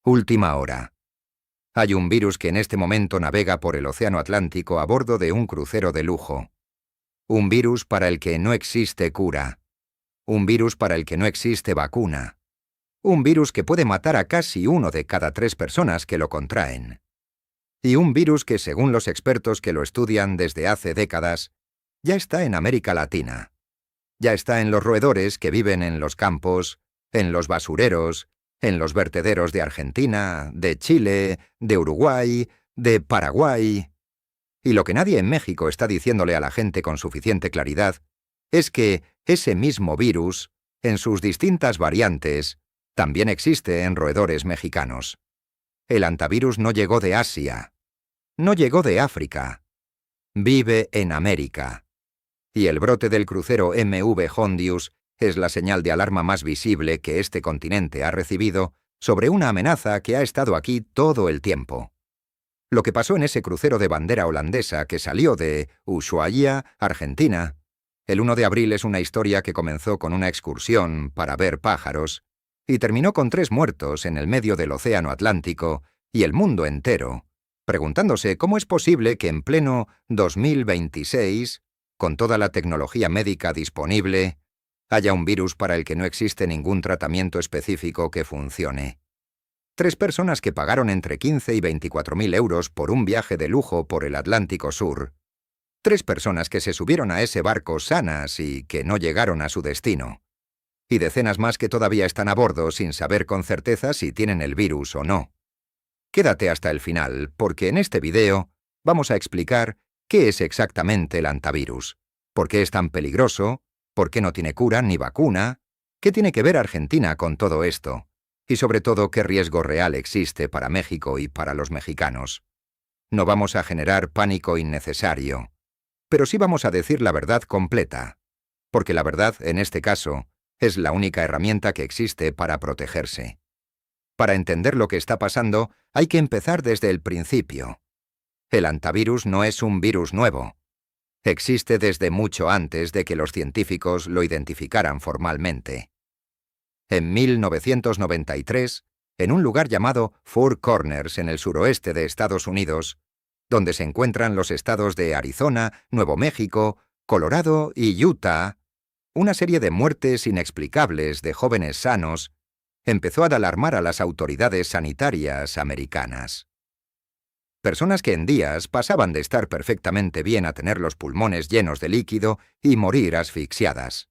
Última hora. Hay un virus que en este momento navega por el Océano Atlántico a bordo de un crucero de lujo. Un virus para el que no existe cura. Un virus para el que no existe vacuna. Un virus que puede matar a casi 1 de cada 3 personas que lo contraen. Y un virus que, según los expertos que lo estudian desde hace décadas, ya está en América Latina. Ya está en los roedores que viven en los campos, en los basureros, en los vertederos de Argentina, de Chile, de Uruguay, de Paraguay. Y lo que nadie en México está diciéndole a la gente con suficiente claridad es que ese mismo virus, en sus distintas variantes, también existe en roedores mexicanos. El hantavirus no llegó de Asia, no llegó de África, vive en América. Y el brote del crucero MV Hondius es la señal de alarma más visible que este continente ha recibido sobre una amenaza que ha estado aquí todo el tiempo. Lo que pasó en ese crucero de bandera holandesa que salió de Ushuaia, Argentina, el 1 de abril es una historia que comenzó con una excursión para ver pájaros y terminó con 3 muertos en el medio del Océano Atlántico y el mundo entero, preguntándose cómo es posible que en pleno 2026, con toda la tecnología médica disponible, haya un virus para el que no existe ningún tratamiento específico que funcione. 3 personas que pagaron entre 15 y 24.000 euros por un viaje de lujo por el Atlántico Sur. 3 personas que se subieron a ese barco sanas y que no llegaron a su destino. Y decenas más que todavía están a bordo sin saber con certeza si tienen el virus o no. Quédate hasta el final, porque en este video vamos a explicar qué es exactamente el hantavirus, por qué es tan peligroso, por qué no tiene cura ni vacuna, qué tiene que ver Argentina con todo esto, y sobre todo qué riesgo real existe para México y para los mexicanos. No vamos a generar pánico innecesario, pero sí vamos a decir la verdad completa, porque la verdad, en este caso, es la única herramienta que existe para protegerse. Para entender lo que está pasando, hay que empezar desde el principio. El hantavirus no es un virus nuevo. Existe desde mucho antes de que los científicos lo identificaran formalmente. En 1993, en un lugar llamado Four Corners en el suroeste de Estados Unidos, donde se encuentran los estados de Arizona, Nuevo México, Colorado y Utah, una serie de muertes inexplicables de jóvenes sanos empezó a alarmar a las autoridades sanitarias americanas. Personas que en días pasaban de estar perfectamente bien a tener los pulmones llenos de líquido y morir asfixiadas.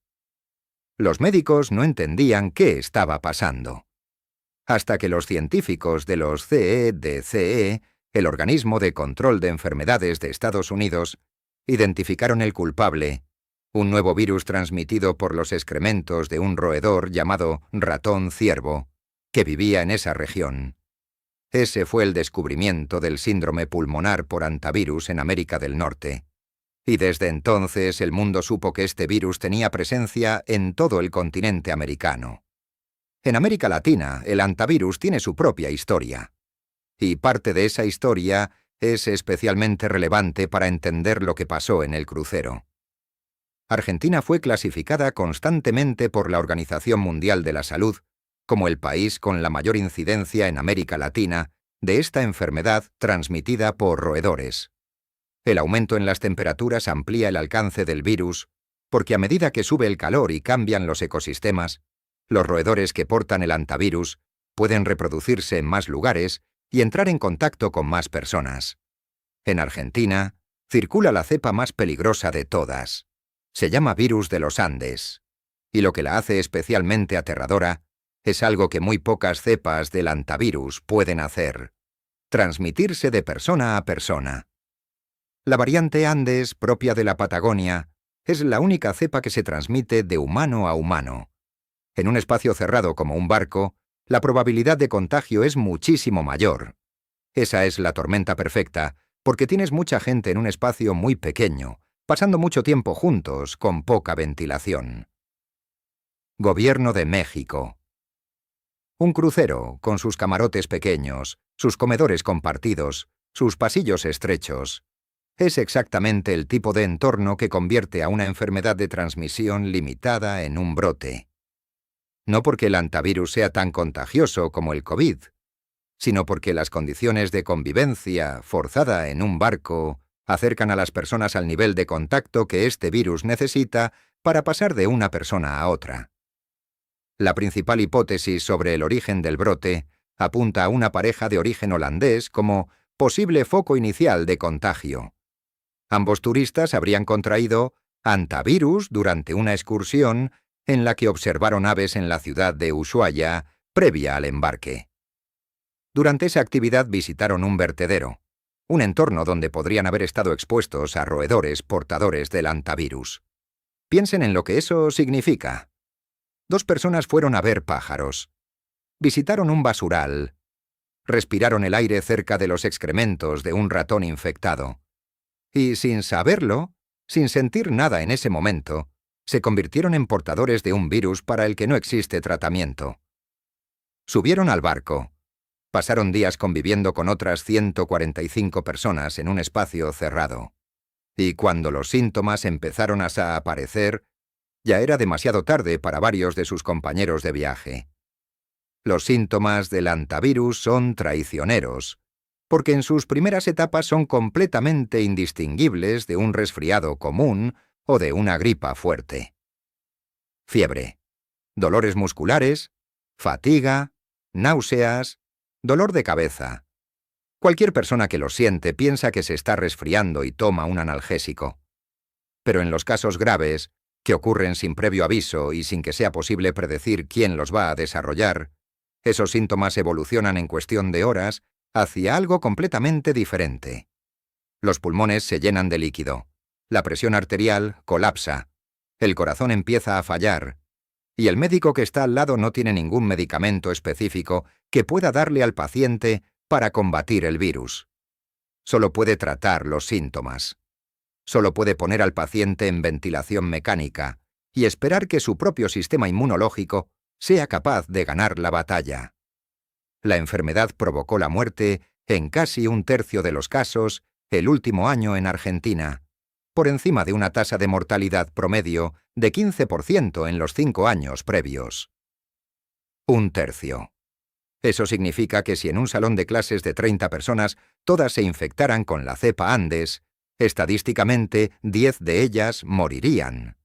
Los médicos no entendían qué estaba pasando. Hasta que los científicos de los CDCE, el Organismo de Control de Enfermedades de Estados Unidos, identificaron el culpable, un nuevo virus transmitido por los excrementos de un roedor llamado ratón ciervo, que vivía en esa región. Ese fue el descubrimiento del síndrome pulmonar por hantavirus en América del Norte. Y desde entonces el mundo supo que este virus tenía presencia en todo el continente americano. En América Latina, el hantavirus tiene su propia historia. Y parte de esa historia es especialmente relevante para entender lo que pasó en el crucero. Argentina fue clasificada constantemente por la Organización Mundial de la Salud como el país con la mayor incidencia en América Latina de esta enfermedad transmitida por roedores. El aumento en las temperaturas amplía el alcance del virus, porque a medida que sube el calor y cambian los ecosistemas, los roedores que portan el hantavirus pueden reproducirse en más lugares y entrar en contacto con más personas. En Argentina, circula la cepa más peligrosa de todas. Se llama virus de los Andes. Y lo que la hace especialmente aterradora es algo que muy pocas cepas del hantavirus pueden hacer: transmitirse de persona a persona. La variante Andes, propia de la Patagonia, es la única cepa que se transmite de humano a humano. En un espacio cerrado como un barco, la probabilidad de contagio es muchísimo mayor. Esa es la tormenta perfecta, porque tienes mucha gente en un espacio muy pequeño, pasando mucho tiempo juntos, con poca ventilación. Gobierno de México. Un crucero, con sus camarotes pequeños, sus comedores compartidos, sus pasillos estrechos, es exactamente el tipo de entorno que convierte a una enfermedad de transmisión limitada en un brote. No porque el hantavirus sea tan contagioso como el COVID, sino porque las condiciones de convivencia forzada en un barco acercan a las personas al nivel de contacto que este virus necesita para pasar de una persona a otra. La principal hipótesis sobre el origen del brote apunta a una pareja de origen holandés como posible foco inicial de contagio. Ambos turistas habrían contraído hantavirus durante una excursión en la que observaron aves en la ciudad de Ushuaia previa al embarque. Durante esa actividad visitaron un vertedero, un entorno donde podrían haber estado expuestos a roedores portadores del hantavirus. Piensen en lo que eso significa. 2 personas fueron a ver pájaros. Visitaron un basural. Respiraron el aire cerca de los excrementos de un ratón infectado. Y sin saberlo, sin sentir nada en ese momento, se convirtieron en portadores de un virus para el que no existe tratamiento. Subieron al barco. Pasaron días conviviendo con otras 145 personas en un espacio cerrado. Y cuando los síntomas empezaron a aparecer, ya era demasiado tarde para varios de sus compañeros de viaje. Los síntomas del hantavirus son traicioneros, porque en sus primeras etapas son completamente indistinguibles de un resfriado común o de una gripa fuerte. Fiebre, dolores musculares, fatiga, náuseas, dolor de cabeza. Cualquier persona que lo siente piensa que se está resfriando y toma un analgésico. Pero en los casos graves, que ocurren sin previo aviso y sin que sea posible predecir quién los va a desarrollar, esos síntomas evolucionan en cuestión de horas hacia algo completamente diferente. Los pulmones se llenan de líquido, la presión arterial colapsa, el corazón empieza a fallar, y el médico que está al lado no tiene ningún medicamento específico que pueda darle al paciente para combatir el virus. Solo puede tratar los síntomas. Solo puede poner al paciente en ventilación mecánica y esperar que su propio sistema inmunológico sea capaz de ganar la batalla. La enfermedad provocó la muerte en casi 1/3 de los casos el último año en Argentina, por encima de una tasa de mortalidad promedio de 15% en los 5 años previos. 1/3. Eso significa que si en un salón de clases de 30 personas todas se infectaran con la cepa Andes, estadísticamente 10 de ellas morirían.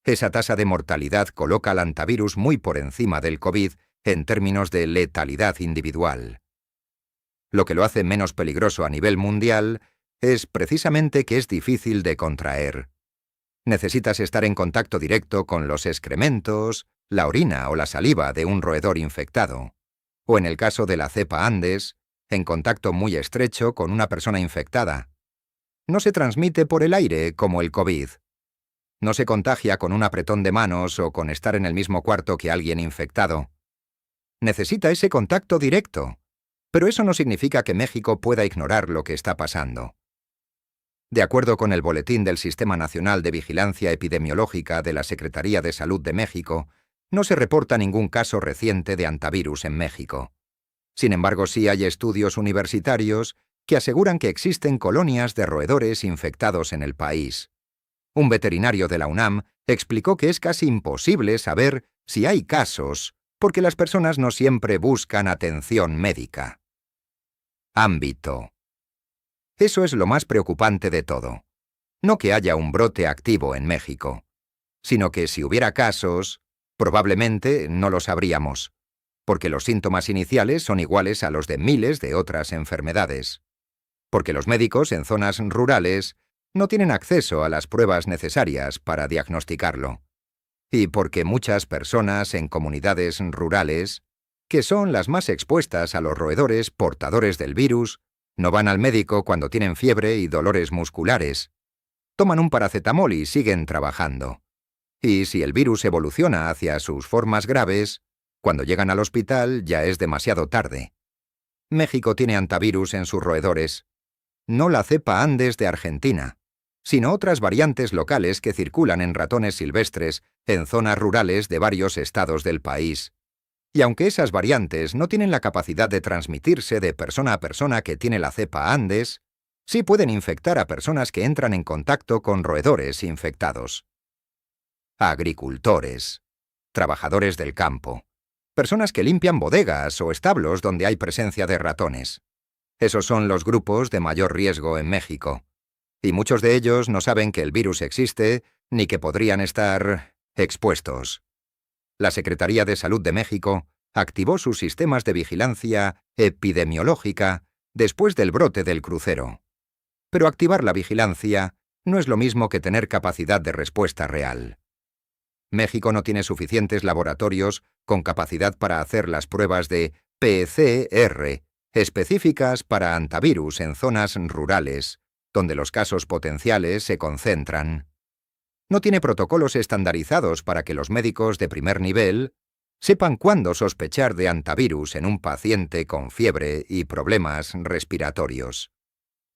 Esa tasa de mortalidad coloca al hantavirus muy por encima del COVID en términos de letalidad individual. Lo que lo hace menos peligroso a nivel mundial es precisamente que es difícil de contraer. Necesitas estar en contacto directo con los excrementos, la orina o la saliva de un roedor infectado, o en el caso de la cepa Andes, en contacto muy estrecho con una persona infectada. No se transmite por el aire como el COVID. No se contagia con un apretón de manos o con estar en el mismo cuarto que alguien infectado. Necesita ese contacto directo, pero eso no significa que México pueda ignorar lo que está pasando. De acuerdo con el Boletín del Sistema Nacional de Vigilancia Epidemiológica de la Secretaría de Salud de México, no se reporta ningún caso reciente de hantavirus en México. Sin embargo, sí hay estudios universitarios que aseguran que existen colonias de roedores infectados en el país. Un veterinario de la UNAM explicó que es casi imposible saber si hay casos porque las personas no siempre buscan atención médica. Ámbito. Eso es lo más preocupante de todo. No que haya un brote activo en México, sino que si hubiera casos, probablemente no lo sabríamos, porque los síntomas iniciales son iguales a los de miles de otras enfermedades, porque los médicos en zonas rurales no tienen acceso a las pruebas necesarias para diagnosticarlo, y porque muchas personas en comunidades rurales, que son las más expuestas a los roedores portadores del virus, no van al médico cuando tienen fiebre y dolores musculares. Toman un paracetamol y siguen trabajando. Y si el virus evoluciona hacia sus formas graves, cuando llegan al hospital ya es demasiado tarde. México tiene hantavirus en sus roedores. No la cepa Andes de Argentina, sino otras variantes locales que circulan en ratones silvestres en zonas rurales de varios estados del país. Y aunque esas variantes no tienen la capacidad de transmitirse de persona a persona que tiene la cepa Andes, sí pueden infectar a personas que entran en contacto con roedores infectados. Agricultores, trabajadores del campo, Personas que limpian bodegas o establos donde hay presencia de ratones. Esos son los grupos de mayor riesgo en México. Y muchos de ellos no saben que el virus existe ni que podrían estar expuestos. La Secretaría de Salud de México activó sus sistemas de vigilancia epidemiológica después del brote del crucero. Pero activar la vigilancia no es lo mismo que tener capacidad de respuesta real. México no tiene suficientes laboratorios con capacidad para hacer las pruebas de PCR específicas para antivirus en zonas rurales, donde los casos potenciales se concentran. No tiene protocolos estandarizados para que los médicos de primer nivel sepan cuándo sospechar de antivirus en un paciente con fiebre y problemas respiratorios.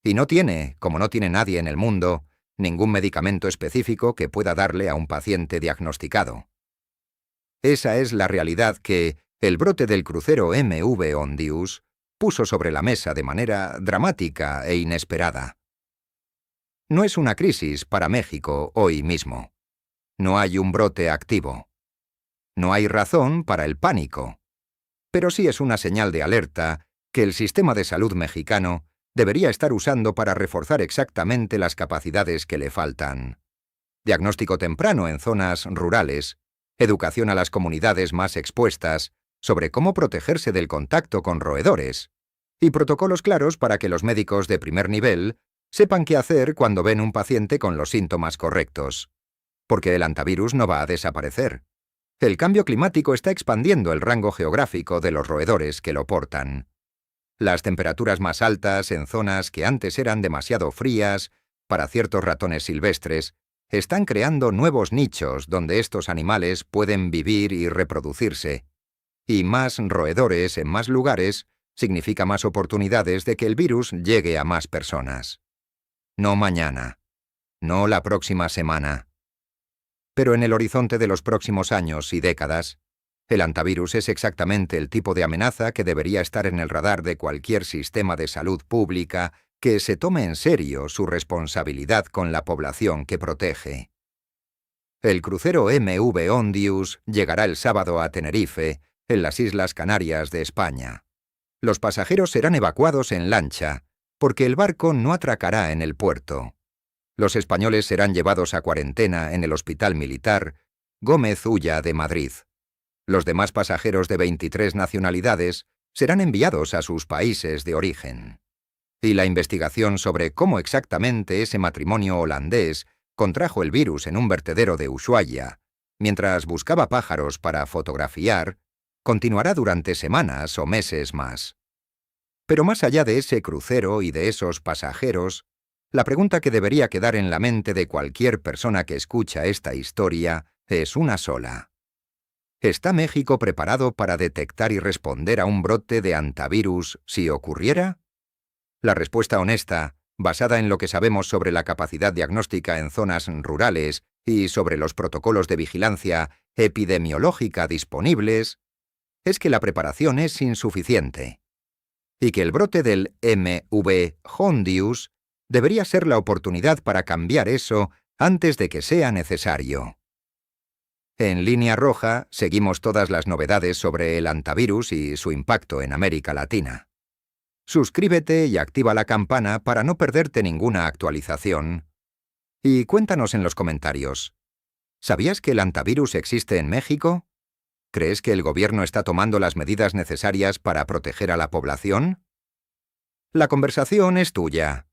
Y no tiene, como no tiene nadie en el mundo, ningún medicamento específico que pueda darle a un paciente diagnosticado. Esa es la realidad que el brote del crucero MV Ondius puso sobre la mesa de manera dramática e inesperada. No es una crisis para México hoy mismo. No hay un brote activo. No hay razón para el pánico. Pero sí es una señal de alerta que el sistema de salud mexicano debería estar usando para reforzar exactamente las capacidades que le faltan. Diagnóstico temprano en zonas rurales, educación a las comunidades más expuestas sobre cómo protegerse del contacto con roedores, y protocolos claros para que los médicos de primer nivel sepan qué hacer cuando ven un paciente con los síntomas correctos. Porque el antivirus no va a desaparecer. El cambio climático está expandiendo el rango geográfico de los roedores que lo portan. Las temperaturas más altas en zonas que antes eran demasiado frías para ciertos ratones silvestres están creando nuevos nichos donde estos animales pueden vivir y reproducirse. Y más roedores en más lugares significa más oportunidades de que el virus llegue a más personas. No mañana. No la próxima semana. Pero en el horizonte de los próximos años y décadas, el antivirus es exactamente el tipo de amenaza que debería estar en el radar de cualquier sistema de salud pública que se tome en serio su responsabilidad con la población que protege. El crucero MV Ondius llegará el sábado a Tenerife, en las Islas Canarias de España. Los pasajeros serán evacuados en lancha, porque el barco no atracará en el puerto. Los españoles serán llevados a cuarentena en el Hospital Militar Gómez Ulla de Madrid. Los demás pasajeros de 23 nacionalidades serán enviados a sus países de origen. Y la investigación sobre cómo exactamente ese matrimonio holandés contrajo el virus en un vertedero de Ushuaia, mientras buscaba pájaros para fotografiar, continuará durante semanas o meses más. Pero más allá de ese crucero y de esos pasajeros, la pregunta que debería quedar en la mente de cualquier persona que escucha esta historia es una sola. ¿Está México preparado para detectar y responder a un brote de antivirus si ocurriera? La respuesta honesta, basada en lo que sabemos sobre la capacidad diagnóstica en zonas rurales y sobre los protocolos de vigilancia epidemiológica disponibles, es que la preparación es insuficiente. Y que el brote del MV Ondius debería ser la oportunidad para cambiar eso antes de que sea necesario. En Línea Roja seguimos todas las novedades sobre el antivirus y su impacto en América Latina. Suscríbete y activa la campana para no perderte ninguna actualización. Y cuéntanos en los comentarios, ¿sabías que el antivirus existe en México? ¿Crees que el gobierno está tomando las medidas necesarias para proteger a la población? La conversación es tuya.